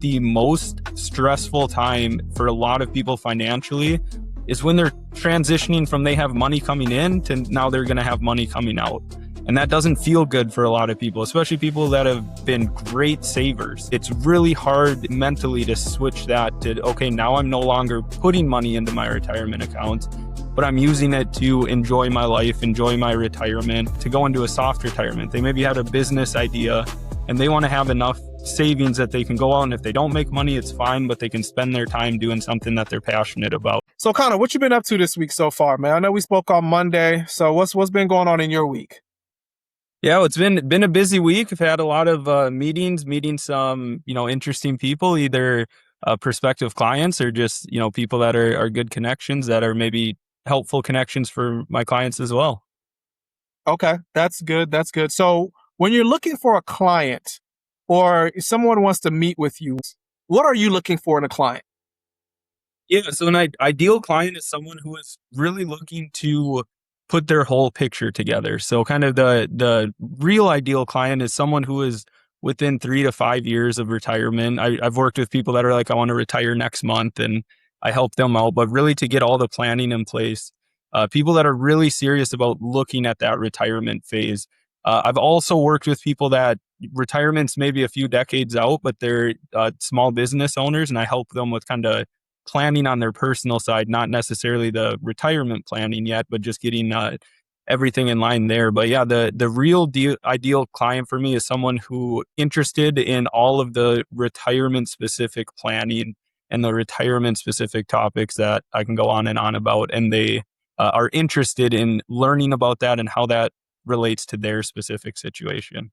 the most stressful time for a lot of people financially is when they're transitioning from they have money coming in to now they're going to have money coming out. And that doesn't feel good for a lot of people, especially people that have been great savers. It's really hard mentally to switch that to, okay, now I'm no longer putting money into my retirement accounts, but I'm using it to enjoy my life, enjoy my retirement, to go into a soft retirement. They maybe had a business idea and they want to have enough savings that they can go out, and if they don't make money, it's fine, but they can spend their time doing something that they're passionate about. So Conor, what you been up to this week so far, man? I know we spoke on Monday, so what's been going on in your week? Yeah, it's been a busy week. I've had a lot of meeting some interesting people, either prospective clients or just people that are good connections that are maybe helpful connections for my clients as well. Okay, that's good. That's good. So when you're looking for a client or someone wants to meet with you, what are you looking for in a client? Yeah, so an ideal client is someone who is really looking to put their whole picture together. So kind of the real ideal client is someone who is within 3 to 5 years of retirement. I've worked with people that are like, I want to retire next month, and I help them out, but really to get all the planning in place. People that are really serious about looking at that retirement phase. I've also worked with people that retirement's maybe a few decades out, but they're small business owners, and I help them with kind of planning on their personal side, not necessarily the retirement planning yet, but just getting everything in line there. But yeah, the real ideal client for me is someone who interested in all of the retirement specific planning and the retirement specific topics that I can go on and on about, and they are interested in learning about that and how that relates to their specific situation.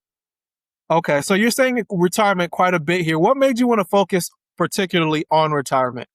Okay, so you're saying retirement quite a bit here. What made you want to focus particularly on retirement?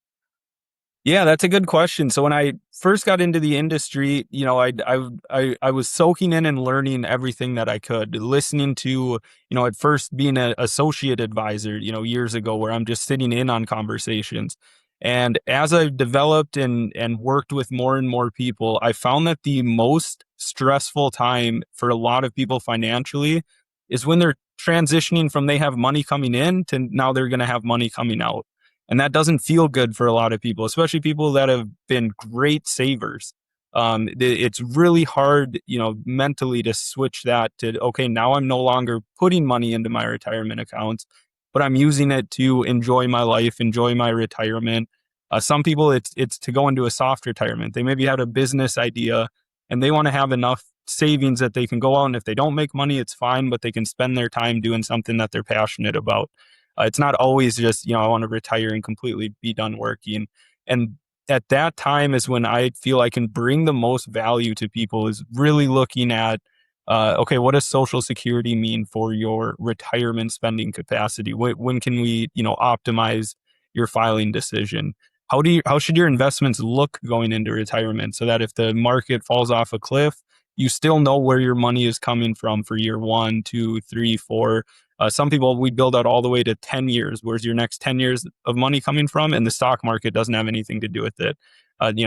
Yeah, that's a good question. So when I first got into the industry, I was soaking in and learning everything that I could, listening to, at first being an associate advisor, years ago, where I'm just sitting in on conversations. And as I've developed and worked with more and more people, I found that the most stressful time for a lot of people financially is when they're transitioning from they have money coming in to now they're going to have money coming out. And that doesn't feel good for a lot of people, especially people that have been great savers. It's really hard, mentally to switch that to, okay, now I'm no longer putting money into my retirement accounts, but I'm using it to enjoy my life, enjoy my retirement. Some people, it's to go into a soft retirement. They maybe had a business idea and they want to have enough savings that they can go out, and if they don't make money, it's fine, but they can spend their time doing something that they're passionate about. It's not always just, I want to retire and completely be done working. And at that time is when I feel I can bring the most value to people, is really looking at, okay, what does Social Security mean for your retirement spending capacity? When can we, optimize your filing decision? How should your investments look going into retirement so that if the market falls off a cliff, you still know where your money is coming from for year 1, 2, 3, 4. Some people, we build out all the way to 10 years. Where's your next 10 years of money coming from? And the stock market doesn't have anything to do with it.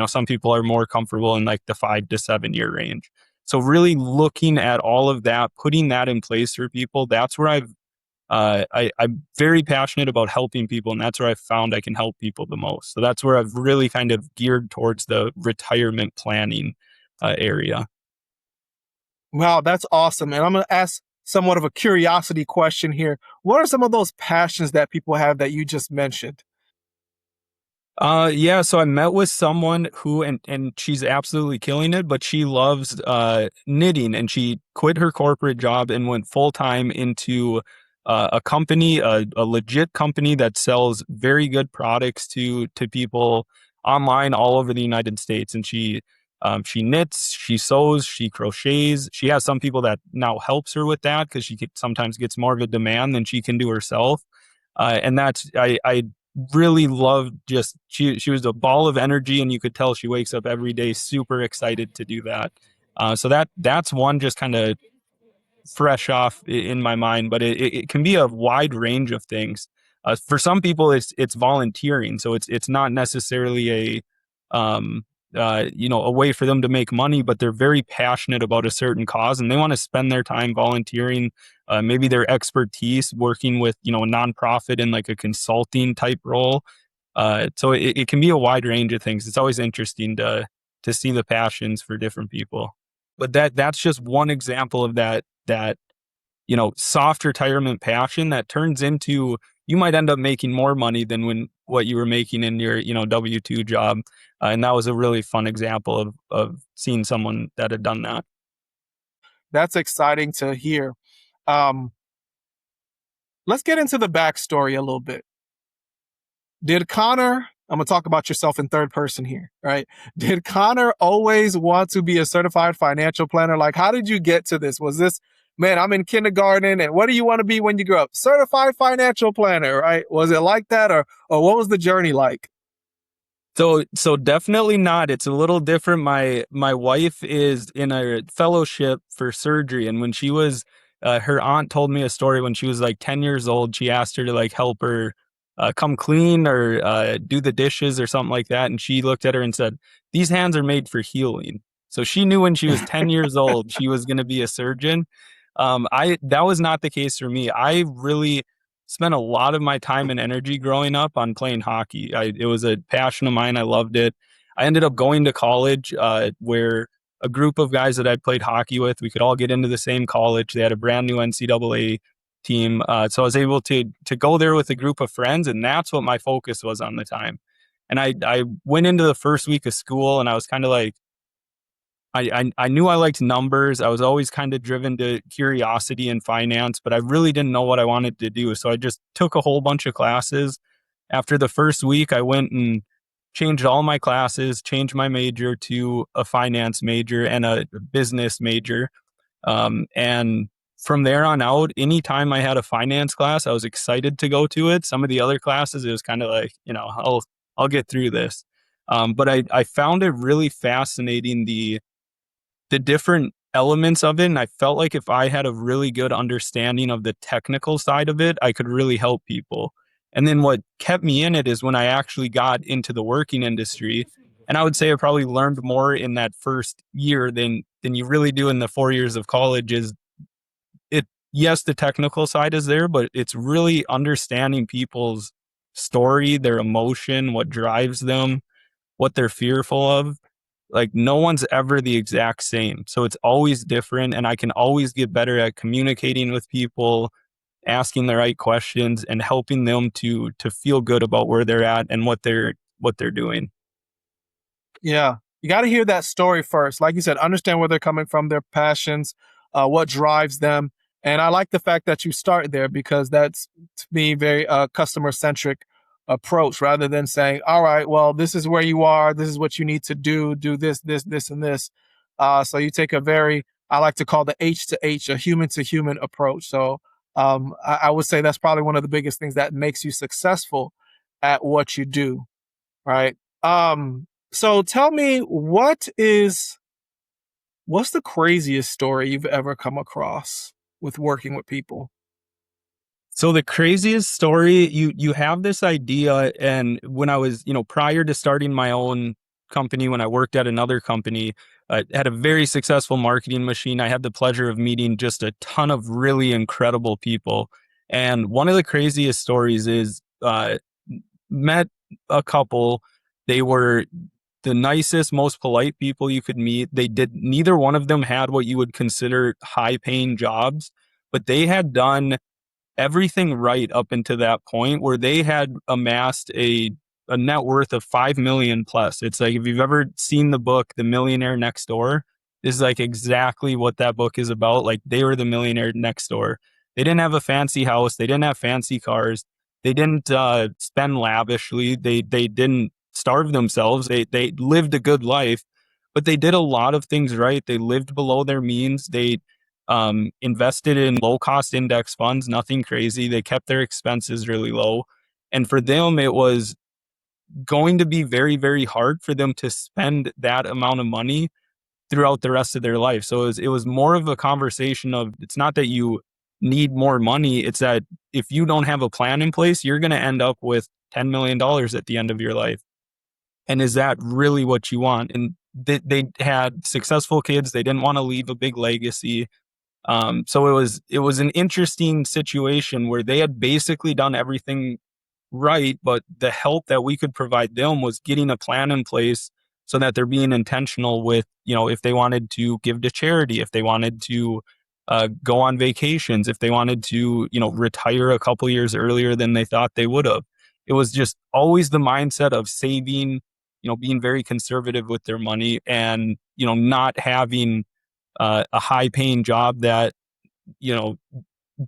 Some people are more comfortable in like the 5 to 7 year range. So really looking at all of that, putting that in place for people, that's where I'm very passionate about helping people. And that's where I've found I can help people the most. So that's where I've really kind of geared towards the retirement planning area. Wow, that's awesome. And I'm going to ask somewhat of a curiosity question here. What are some of those passions that people have that you just mentioned? Yeah, so I met with someone who, and she's absolutely killing it, but she loves knitting, and she quit her corporate job and went full time into a company, a legit company that sells very good products to people online all over the United States. And she knits, she sews, she crochets. She has some people that now helps her with that because sometimes gets more of a demand than she can do herself. And that's I really loved, just she was a ball of energy, and you could tell she wakes up every day super excited to do that. So that's one just kind of fresh off in my mind, but it can be a wide range of things. For some people, it's volunteering, so it's not necessarily a way for them to make money, but they're very passionate about a certain cause and they want to spend their time volunteering maybe their expertise working with, a nonprofit in like a consulting type role. So it can be a wide range of things. It's always interesting to see the passions for different people. But that's just one example of that soft retirement passion that turns into, you might end up making more money than what you were making in your, W-2 job. And that was a really fun example of seeing someone that had done that. That's exciting to hear. Um, let's get into the backstory a little bit. Did Conor, I'm going to talk about yourself in third person here, right? Did Conor always want to be a certified financial planner? Like, how did you get to this? Was this, man, I'm in kindergarten and what do you want to be when you grow up? Certified financial planner, right? Was it like that, or what was the journey like? So definitely not. It's a little different. My wife is in a fellowship for surgery, and when she was, her aunt told me a story when she was like 10 years old. She asked her to like help her come clean or do the dishes or something like that, and she looked at her and said, "These hands are made for healing." So she knew when she was 10 years old she was going to be a surgeon. I That was not the case for me. I really spent a lot of my time and energy growing up on playing hockey. It was a passion of mine. I loved it. I ended up going to college where a group of guys that I'd played hockey with, we could all get into the same college. They had a brand new NCAA team. So I was able to go there with a group of friends, and that's what my focus was on the time. And I went into the first week of school, and I was kind of like, I knew I liked numbers. I was always kind of driven to curiosity and finance, but I really didn't know what I wanted to do. So I just took a whole bunch of classes. After the first week, I went and changed all my classes, changed my major to a finance major and a business major. And from there on out, anytime I had a finance class, I was excited to go to it. Some of the other classes, it was kind of like, I'll get through this. But I found it really fascinating, the different elements of it. And I felt like if I had a really good understanding of the technical side of it, I could really help people. And then what kept me in it is when I actually got into the working industry. And I would say I probably learned more in that first year than you really do in the 4 years of college. Is it Yes, the technical side is there, but it's really understanding people's story, their emotion, what drives them, what they're fearful of. Like, no one's ever the exact same. So it's always different. And I can always get better at communicating with people, asking the right questions and helping them to feel good about where they're at and what they're doing. Yeah. You got to hear that story first. Like you said, understand where they're coming from, their passions, what drives them. And I like the fact that you start there because that's, to me, very customer centric approach rather than saying, all right, well, this is where you are. This is what you need to do this, this, and this. So you take a very, I like to call the H to H, a human to human approach. So I would say that's probably one of the biggest things that makes you successful at what you do. Right. So tell me, what's the craziest story you've ever come across with working with people? So the craziest story, you have this idea, and when I was, prior to starting my own company, when I worked at another company, had a very successful marketing machine. I had the pleasure of meeting just a ton of really incredible people. And one of the craziest stories is met a couple. They were the nicest, most polite people you could meet. Neither one of them had what you would consider high paying jobs, but they had done everything right up until that point where they had amassed a net worth of 5 million plus. It's like, if you've ever seen the book The Millionaire Next Door, this is like exactly what that book is about. Like, they were the millionaire next door. They didn't have a fancy house, they didn't have fancy cars, they didn't spend lavishly, they didn't starve themselves, they lived a good life, but they did a lot of things right. They lived below their means. They invested in low cost index funds, nothing crazy. They kept their expenses really low. And for them, it was going to be very, very hard for them to spend that amount of money throughout the rest of their life. So it was more of a conversation of, it's not that you need more money. It's that if you don't have a plan in place, you're going to end up with $10 million at the end of your life. And is that really what you want? And they had successful kids. They didn't want to leave a big legacy. So it was an interesting situation where they had basically done everything right, but the help that we could provide them was getting a plan in place so that they're being intentional with, if they wanted to give to charity, if they wanted to go on vacations, if they wanted to, retire a couple years earlier than they thought they would have. It was just always the mindset of saving, being very conservative with their money and, not having a high paying job that, you know,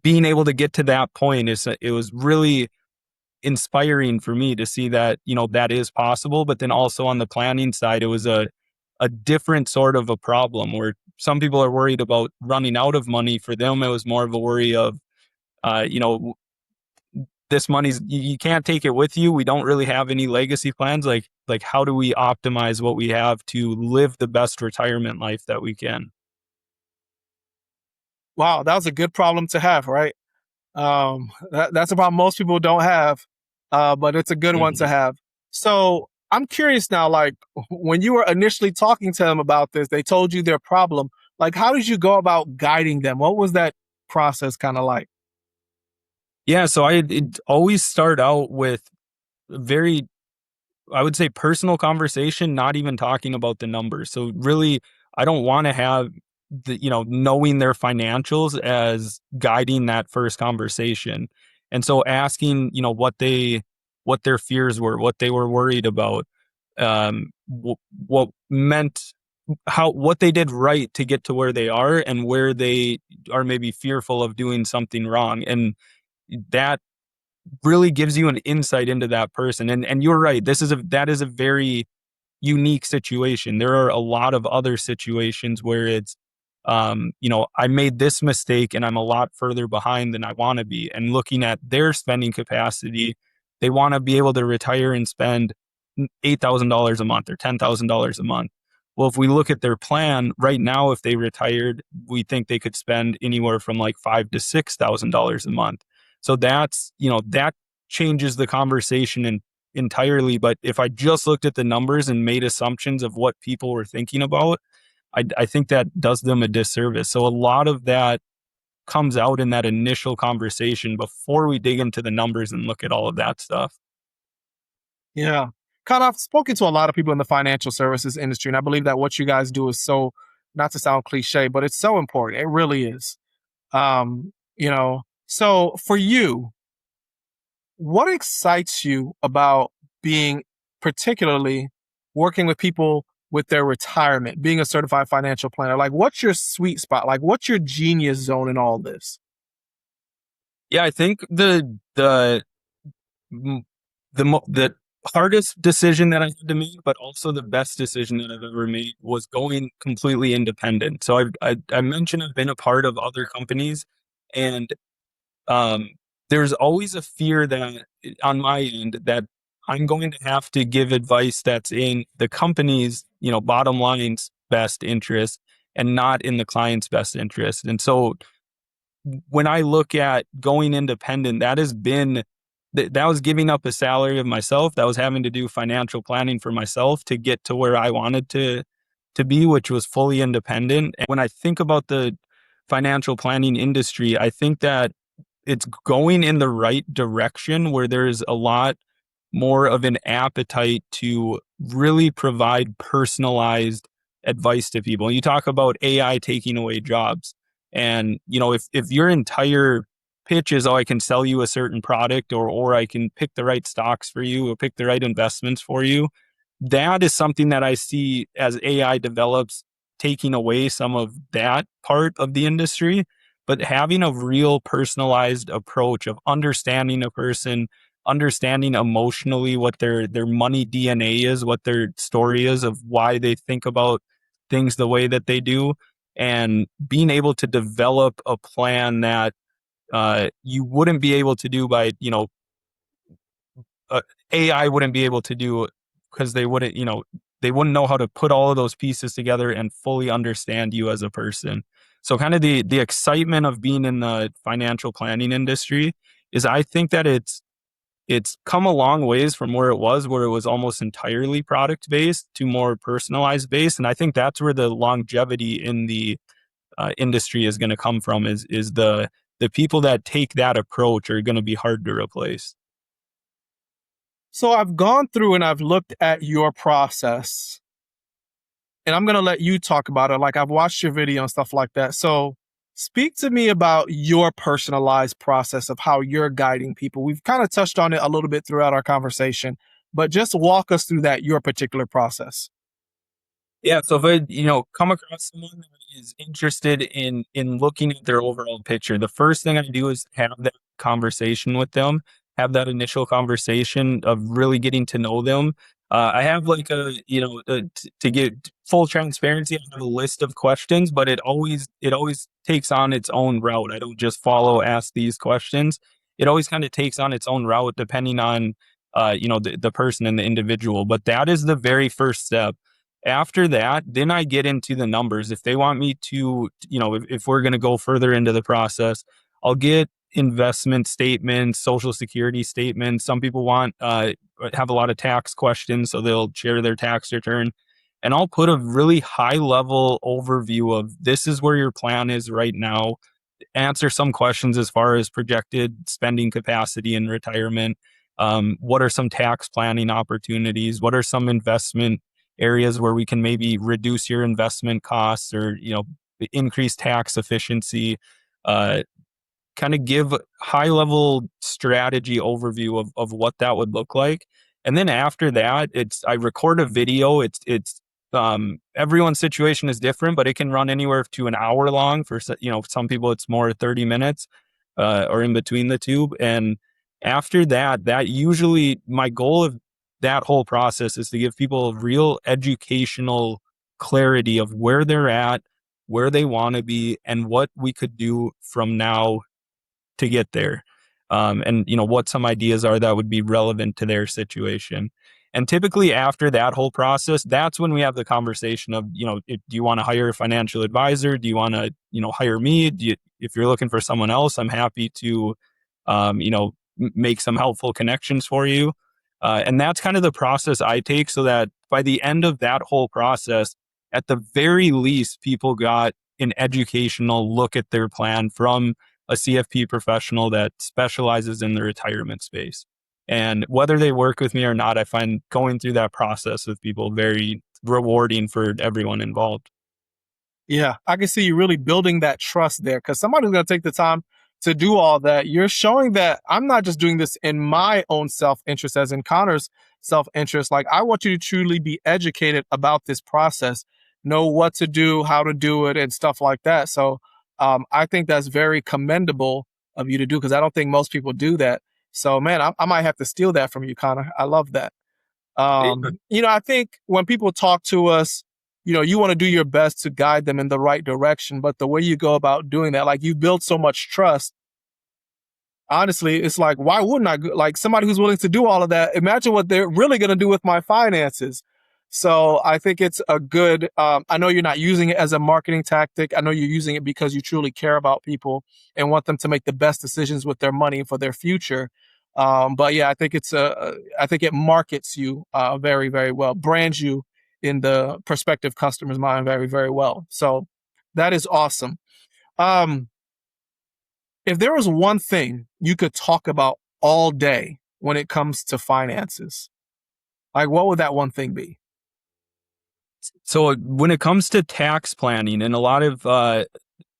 being able to get to that point it was really inspiring for me to see that, that is possible. But then also on the planning side, it was a different sort of a problem where some people are worried about running out of money. For them, it was more of a worry of, uh, you know, this money's you can't take it with you. We don't really have any legacy plans. Like how do we optimize what we have to live the best retirement life that we can? Wow, that was a good problem to have, right? That's a problem most people don't have, but it's a good one to Mhm. have. So I'm curious now, like when you were initially talking to them about this, they told you their problem. Like, how did you go about guiding them? What was that process kind of like? Yeah, so it always start out with very, I would say, personal conversation, not even talking about the numbers. So really, I don't want to have knowing their financials as guiding that first conversation. And so asking, what their fears were, what they were worried about, what meant what they did right to get to where they are and where they are maybe fearful of doing something wrong. And that really gives you an insight into that person. And you're right. That is a very unique situation. There are a lot of other situations where it's, I made this mistake and I'm a lot further behind than I want to be. And looking at their spending capacity, they want to be able to retire and spend $8,000 a month or $10,000 a month. Well, if we look at their plan right now, if they retired, we think they could spend anywhere from like $5,000 to $6,000 a month. So that changes the conversation entirely. But if I just looked at the numbers and made assumptions of what people were thinking about, I think that does them a disservice. So a lot of that comes out in that initial conversation before we dig into the numbers and look at all of that stuff. Yeah. Kind of, I've spoken to a lot of people in the financial services industry, and I believe that what you guys do is so, not to sound cliche, but it's so important. It really is. So for you, what excites you about being particularly working with people with their retirement, being a certified financial planner? Like, what's your sweet spot? Like, what's your genius zone in all this? Yeah, I think m- the hardest decision that I had to make, but also the best decision that I've ever made, was going completely independent. So I mentioned I've been a part of other companies, and um, there's always a fear that on my end that I'm going to have to give advice that's in the company's, bottom line's best interest and not in the client's best interest. And so when I look at going independent, that was giving up a salary of myself. That was having to do financial planning for myself to get to where I wanted to be, which was fully independent. And when I think about the financial planning industry, I think that it's going in the right direction where there's a lot more of an appetite to really provide personalized advice to people. You talk about AI taking away jobs. And, if your entire pitch is, oh, I can sell you a certain product, or I can pick the right stocks for you or pick the right investments for you, that is something that I see as AI develops, taking away some of that part of the industry. But having a real personalized approach of understanding a person, understanding emotionally what their money DNA is, what their story is of why they think about things the way that they do, and being able to develop a plan that you wouldn't be able to do by, uh, AI wouldn't be able to do, because they wouldn't know how to put all of those pieces together and fully understand you as a person. So kind of the excitement of being in the financial planning industry is, I think that it's come a long ways from where it was almost entirely product based to more personalized based. And I think that's where the longevity in the industry is going to come from. Is the people that take that approach are going to be hard to replace. So I've gone through and I've looked at your process, and I'm going to let you talk about it. Like, I've watched your video and stuff like that. So speak to me about your personalized process of how you're guiding people. We've kind of touched on it a little bit throughout our conversation, but just walk us through that, your particular process. Yeah, so if I, come across someone that is interested in looking at their overall picture, the first thing I do is have that conversation with them, have that initial conversation of really getting to know them. I have like to get full transparency, I have a list of questions, but it always takes on its own route. I don't just follow ask these questions. It always kind of takes on its own route depending on the person and the individual. But that is the very first step. After that, then I get into the numbers. If they want me to, if we're going to go further into the process, I'll get investment statements, social security statements. Some people have a lot of tax questions, so they'll share their tax return. And I'll put a really high level overview of this is where your plan is right now, answer some questions as far as projected spending capacity in retirement. What are some tax planning opportunities? What are some investment areas where we can maybe reduce your investment costs or increase tax efficiency? Uh, Kind of give high level strategy overview of what that would look like. And then after that, I record a video. It's everyone's situation is different, but it can run anywhere to an hour long. For some people it's more 30 minutes or in between the two. And after that usually my goal of that whole process is to give people real educational clarity of where they're at, where they want to be, and what we could do from now to get there. And what some ideas are that would be relevant to their situation. And typically after that whole process, that's when we have the conversation of, do you want to hire a financial advisor? Do you want to, hire me? If you're looking for someone else, I'm happy to, make some helpful connections for you. And that's kind of the process I take, so that by the end of that whole process, at the very least, people got an educational look at their plan from a CFP professional that specializes in the retirement space. And whether they work with me or not, I find going through that process with people very rewarding for everyone involved. Yeah, I can see you really building that trust there, because somebody's going to take the time to do all that. You're showing that I'm not just doing this in my own self interest, as in Connor's self interest. Like, I want you to truly be educated about this process, know what to do, how to do it, and stuff like that. So I think that's very commendable of you to do, because I don't think most people do that. So, man, I might have to steal that from you, Connor. I love that. I think when people talk to us, you want to do your best to guide them in the right direction, but the way you go about doing that, like, you build so much trust. Honestly, it's like, why wouldn't I like somebody who's willing to do all of that? Imagine what they're really going to do with my finances. So I think it's a good, I know you're not using it as a marketing tactic. I know you're using it because you truly care about people and want them to make the best decisions with their money for their future. But yeah, I think it markets you very, very well, brands you in the prospective customer's mind very, very well. So that is awesome. Um, if there was one thing you could talk about all day when it comes to finances, like, what would that one thing be? So when it comes to tax planning, and a lot of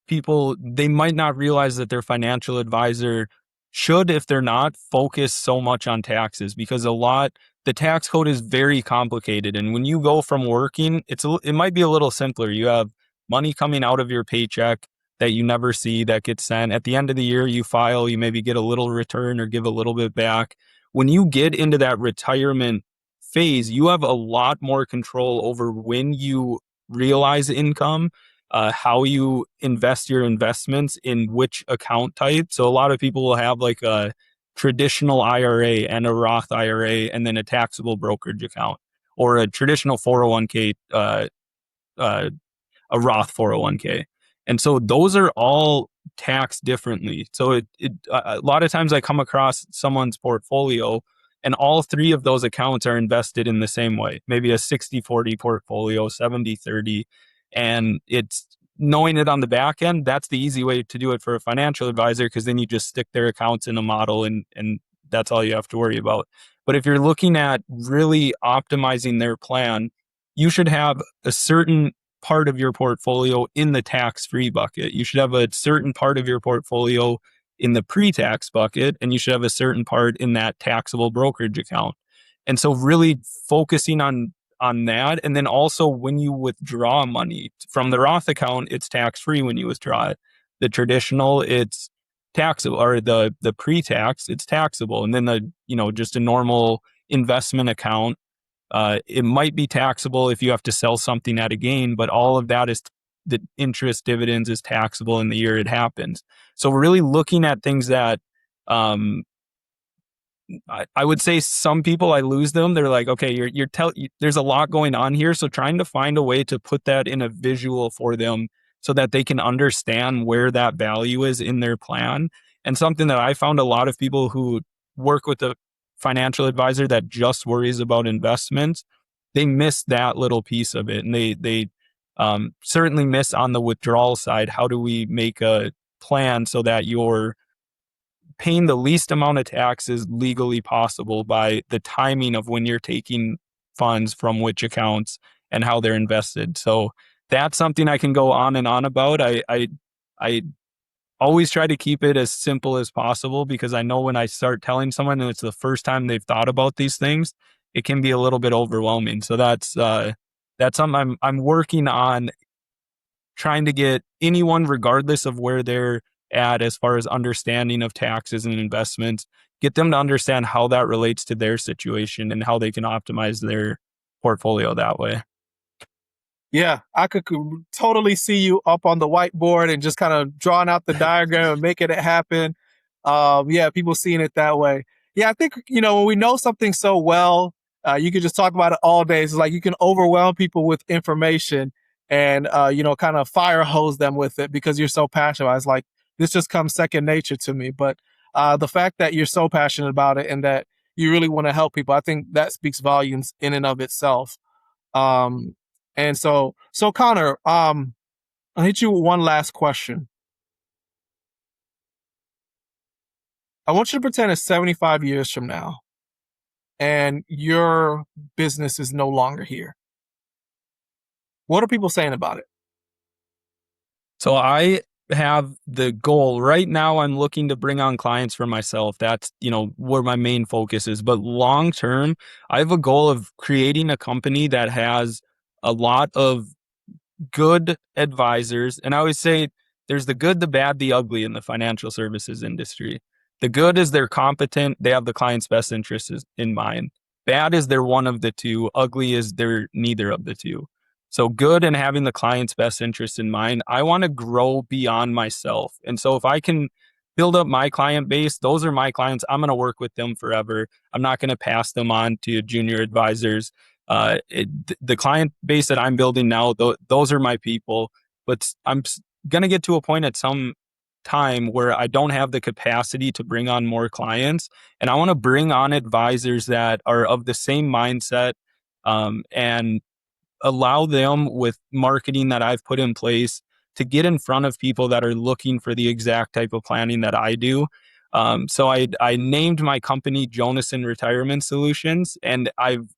people, they might not realize that their financial advisor should, if they're not, focus so much on taxes, because the tax code is very complicated. And when you go from working, it might be a little simpler. You have money coming out of your paycheck that you never see that gets sent. At the end of the year, you file, you maybe get a little return or give a little bit back. When you get into that retirement phase, you have a lot more control over when you realize income, how you invest your investments in which account type. So a lot of people will have like a traditional IRA and a Roth IRA and then a taxable brokerage account, or a traditional 401k, uh, a Roth 401k. And so those are all taxed differently. So a lot of times I come across someone's portfolio and all three of those accounts are invested in the same way, maybe a 60-40 portfolio, 70-30. And knowing it on the back end, that's the easy way to do it for a financial advisor, because then you just stick their accounts in a model, and that's all you have to worry about. But if you're looking at really optimizing their plan, you should have a certain part of your portfolio in the tax-free bucket. You should have a certain part of your portfolio in the pre-tax bucket, and you should have a certain part in that taxable brokerage account. And so really focusing on that. And then also when you withdraw money from the Roth account, it's tax free when you withdraw it. The traditional, it's taxable, or the pre-tax, it's taxable. And then just a normal investment account, it might be taxable if you have to sell something at a gain, but all of that is the interest, dividends is taxable in the year it happens. So we're really looking at things that, um, I would say some people, I lose them. They're like, okay, there's a lot going on here. So trying to find a way to put that in a visual for them so that they can understand where that value is in their plan. And something that I found, a lot of people who work with a financial advisor that just worries about investments, they miss that little piece of it. And they certainly miss on the withdrawal side. How do we make a plan so that you're paying the least amount of taxes legally possible by the timing of when you're taking funds from which accounts and how they're invested? So that's something I can go on and on about. I always try to keep it as simple as possible, because I know when I start telling someone and it's the first time they've thought about these things, it can be a little bit overwhelming. So that's something I'm working on, trying to get anyone, regardless of where they're at as far as understanding of taxes and investments, get them to understand how that relates to their situation and how they can optimize their portfolio that way. Yeah, I could totally see you up on the whiteboard and just kind of drawing out the diagram and making it happen. Yeah, people seeing it that way. Yeah, I think, when we know something so well, you can just talk about it all day. It's like you can overwhelm people with information and, kind of fire hose them with it because you're so passionate. It's like, this just comes second nature to me. But the fact that you're so passionate about it and that you really want to help people, I think that speaks volumes in and of itself. Um, and so Conor, I'll hit you with one last question. I want you to pretend it's 75 years from now and your business is no longer here. What are people saying about it? So I have the goal right now. I'm looking to bring on clients for myself. That's, where my main focus is. But long term, I have a goal of creating a company that has a lot of good advisors. And I always say there's the good, the bad, the ugly in the financial services industry. The good is they're competent, they have the client's best interests in mind. Bad is they're one of the two. Ugly is they're neither of the two. So good and having the client's best interest in mind. I want to grow beyond myself. And so if I can build up my client base, those are my clients. I'm going to work with them forever. I'm not going to pass them on to junior advisors. The client base that I'm building now, those are my people. But I'm going to get to a point at some time where I don't have the capacity to bring on more clients. And I want to bring on advisors that are of the same mindset, and allow them, with marketing that I've put in place, to get in front of people that are looking for the exact type of planning that I do. So I named my company Jonasson Retirement Solutions, and I've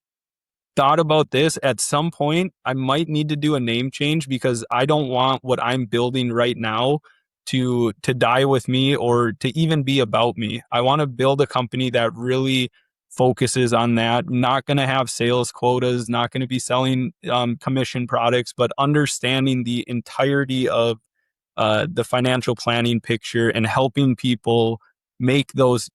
thought about this. At some point, I might need to do a name change, because I don't want what I'm building right now to die with me or to even be about me. I want to build a company that really focuses on that. Not going to have sales quotas, not going to be selling commission products, but understanding the entirety of the financial planning picture and helping people make those,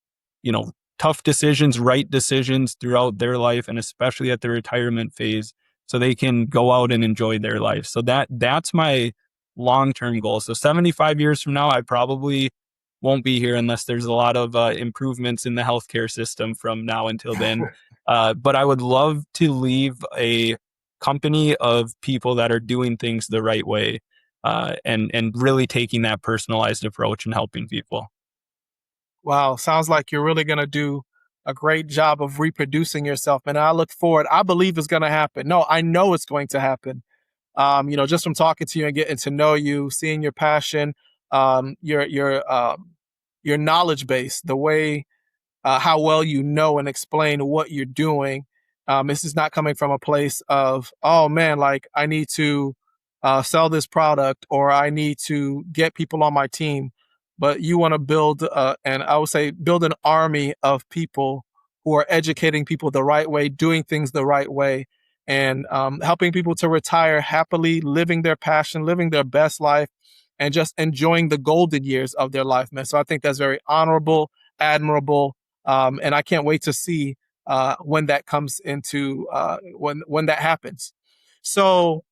tough decisions, right decisions throughout their life, and especially at the retirement phase, so they can go out and enjoy their life. So that's my long-term goal. So 75 years from now, I probably won't be here unless there's a lot of improvements in the healthcare system from now until then. But I would love to leave a company of people that are doing things the right way, and really taking that personalized approach and helping people. Wow, sounds like you're really going to do a great job of reproducing yourself. And I look forward. I believe it's going to happen. No, I know it's going to happen. Just from talking to you and getting to know you, seeing your passion, your knowledge base, the way how well you know and explain what you're doing. This is not coming from a place of, oh man, like I need to sell this product or I need to get people on my team. But you want to build, and I would say, build an army of people who are educating people the right way, doing things the right way, and helping people to retire happily, living their passion, living their best life, and just enjoying the golden years of their life, man. So I think that's very honorable, admirable, and I can't wait to see when that comes into when that happens. So,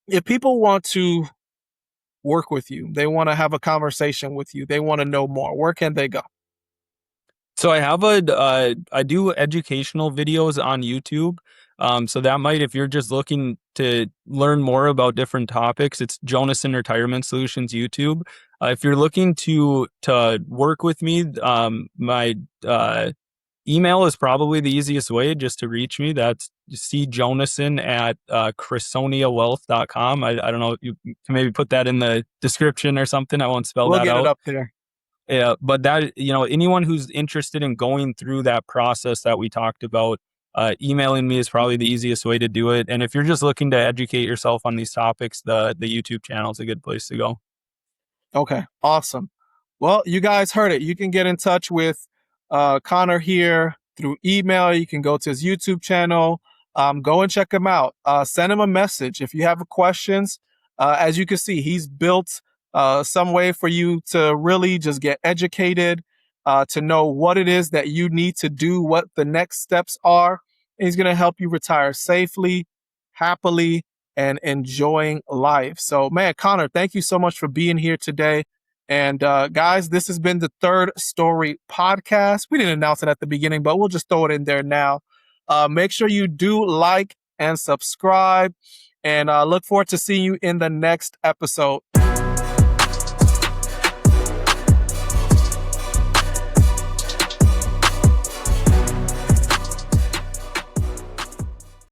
if people want to work with you, they want to have a conversation with you, they want to know more, where can they go? So I do educational videos on YouTube. So that might, if you're just looking to learn more about different topics, it's Jonasson Retirement Solutions YouTube. If you're looking to work with me, my email is probably the easiest way just to reach me. That's cjonasson at chrysoniawealth.com. I don't know, you can maybe put that in the description or something. I won't spell We'll that get it out. up there. Yeah, but that, anyone who's interested in going through that process that we talked about, emailing me is probably the easiest way to do it. And if you're just looking to educate yourself on these topics, the YouTube channel is a good place to go. Okay, awesome. Well, you guys heard it. You can get in touch with Conor here through email. You can go to his YouTube channel. Go and check him out. Send him a message if you have questions. As you can see, he's built some way for you to really just get educated, to know what it is that you need to do, what the next steps are. And he's going to help you retire safely, happily, and enjoying life. So, man, Conor, thank you so much for being here today. And guys, this has been the Third Story Podcast. We didn't announce it at the beginning, but we'll just throw it in there now. Make sure you do like and subscribe, and look forward to seeing you in the next episode.